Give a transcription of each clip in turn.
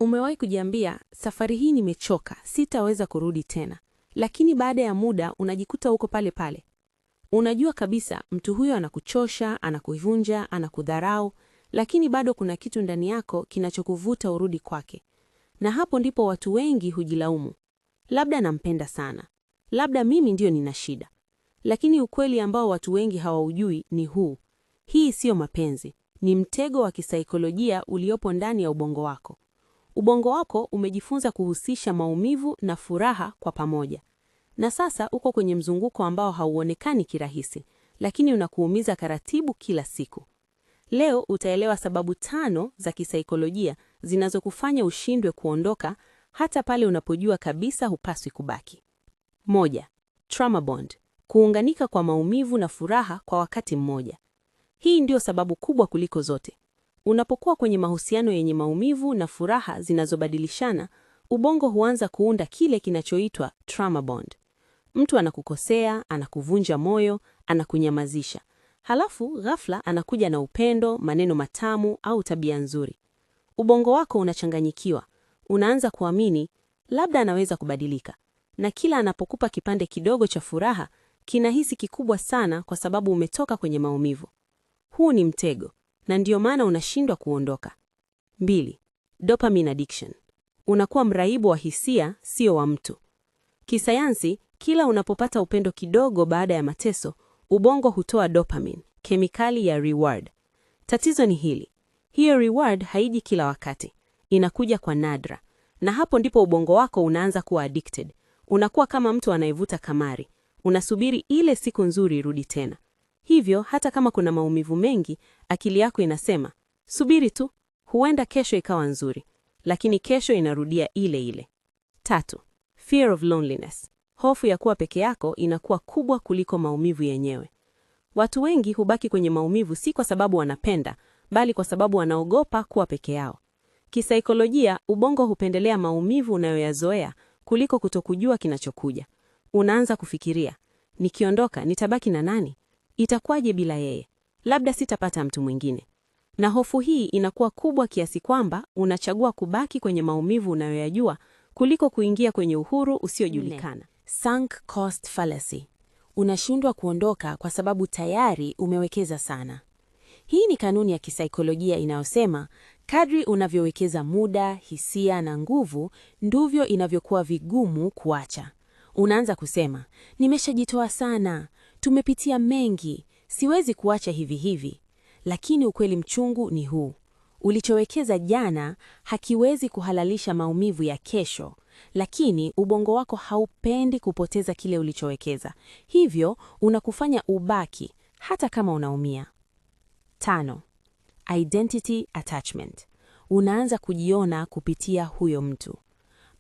Umewahi kujiambia, safari hii nimechoka, sitaweza kurudi tena. Lakini baada ya muda unajikuta uko pale pale. Unajua kabisa mtu huyo anakuchosha, anakuvunja, anakudharau, lakini bado kuna kitu ndani yako kinachokuvuta urudi kwake. Na hapo ndipo watu wengi hujilaumu. Labda nampenda sana. Labda mimi ndio nina shida. Lakini ukweli ambao watu wengi hawaujui ni huu. Hii sio mapenzi, ni mtego wa kisaikolojia uliopo ndani ya ubongo wako. Ubongo wako umejifunza kuhusisha maumivu na furaha kwa pamoja. Na sasa uko kwenye mzunguko ambao hauonekani kirahisi, lakini unakuumiza taratibu kila siku. Leo utaelewa sababu 5 za kisaikolojia zinazokufanya ushindwe kuondoka hata pale unapojua kabisa hupaswi kubaki. 1. Trauma bond, kuunganika kwa maumivu na furaha kwa wakati mmoja. Hii ndio sababu kubwa kuliko zote. Unapokuwa kwenye mahusiano yenye maumivu na furaha zinazobadilishana, ubongo huanza kuunda kile kinachoitwa trauma bond. Mtu anakukosea, anakuvunja moyo, anakunyamazisha. Halafu ghafla anakuja na upendo, maneno matamu au tabia nzuri. Ubongo wako unachanganyikiwa. Unaanza kuamini labda anaweza kubadilika. Na kila anapokupa kipande kidogo cha furaha, kinahisi kikubwa sana kwa sababu umetoka kwenye maumivu. Huu ni mtego, na ndio maana unashindwa kuondoka. 2. Dopamine addiction. Unakuwa mraibu wa hisia, sio wa mtu. Kisayansi, kila unapopata upendo kidogo baada ya mateso, ubongo hutoa dopamine, kemikali ya reward. Tatizo ni hili. Hiyo reward haiji kila wakati. Inakuja kwa nadra. Na hapo ndipo ubongo wako unaanza kuwa addicted. Unakuwa kama mtu anayevuta kamari. Unasubiri ile siku nzuri irudi tena. Hivyo, hata kama kuna maumivu mengi, akili yako inasema, subiri tu, huenda kesho ikawa nzuri. Lakini kesho inarudia ile ile. 3. Fear of loneliness. Hofu ya kuwa peke yako inakuwa kubwa kuliko maumivu yenyewe. Watu wengi hubaki kwenye maumivu si kwa sababu wanapenda, bali kwa sababu wanaogopa kuwa peke yao. Kisaikolojia, ubongo hupendelea maumivu unayoyazoea kuliko kutokujua kinachokuja. Unaanza kufikiria, nikiondoka nitabaki na nani? Itakuwaje bila yeye? Labda sitapata mtu mwingine. Na hofu hii inakuwa kubwa kiasi kwamba unachagua kubaki kwenye maumivu unayoyajua kuliko kuingia kwenye uhuru usiojulikana. Sunk cost fallacy. Unashindwa kuondoka kwa sababu tayari umewekeza sana. Hii ni kanuni ya kisaikolojia inayosema kadri unavyowekeza muda, hisia na nguvu, ndivyo inavyokuwa vigumu kuacha. Unaanza kusema, nimeshajitoa sana, tumepitia mengi, siwezi kuacha hivi hivi. Lakini ukweli mchungu ni huu. Ulichowekeza jana hakiwezi kuhalalisha maumivu ya kesho, lakini ubongo wako haupendi kupoteza kile ulichowekeza. Hivyo unakufanya ubaki hata kama unaumia. 5. Identity attachment. Unaanza kujiona kupitia huyo mtu.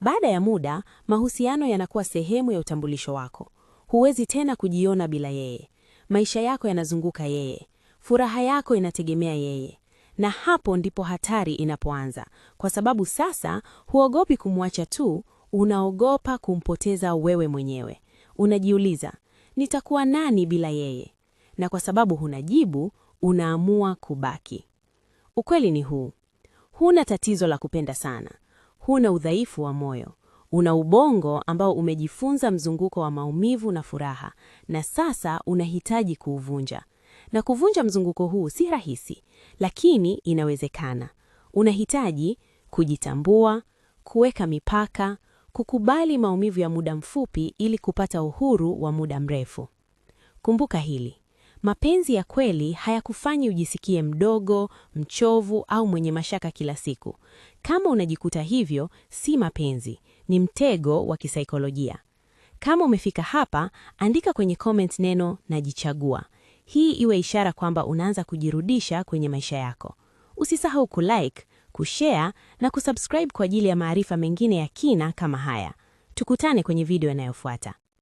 Baada ya muda, mahusiano yanakuwa sehemu ya utambulisho wako. Huwezi tena kujiona bila yeye. Maisha yako yanazunguka yeye. Furaha yako inategemea yeye. Na hapo ndipo hatari inapoanza, kwa sababu sasa huogopi kumwacha tu, unaogopa kumpoteza wewe mwenyewe. Unajiuliza, nitakuwa nani bila yeye? Na kwa sababu huna jibu, unaamua kubaki. Ukweli ni huu. Huna tatizo la kupenda sana. Huna udhaifu wa moyo. Una ubongo ambao umejifunza mzunguko wa maumivu na furaha, na sasa unahitaji kuuvunja. Na kuvunja mzunguko huu si rahisi, lakini inawezekana. Unahitaji kujitambua, kuweka mipaka, kukubali maumivu ya muda mfupi ili kupata uhuru wa muda mrefu. Kumbuka hili. Mapenzi ya kweli hayakufanyi ujisikie mdogo, mchovu au mwenye mashaka kila siku. Kama unajikuta hivyo, si mapenzi, ni mtego wa kisaikolojia. Kama umefika hapa, andika kwenye comment neno najichagua. Hii iwe ishara kwamba unaanza kujirudisha kwenye maisha yako. Usisahau kulike, kushare na kusubscribe kwa ajili ya maarifa mengine ya kina kama haya. Tukutane kwenye video inayofuata.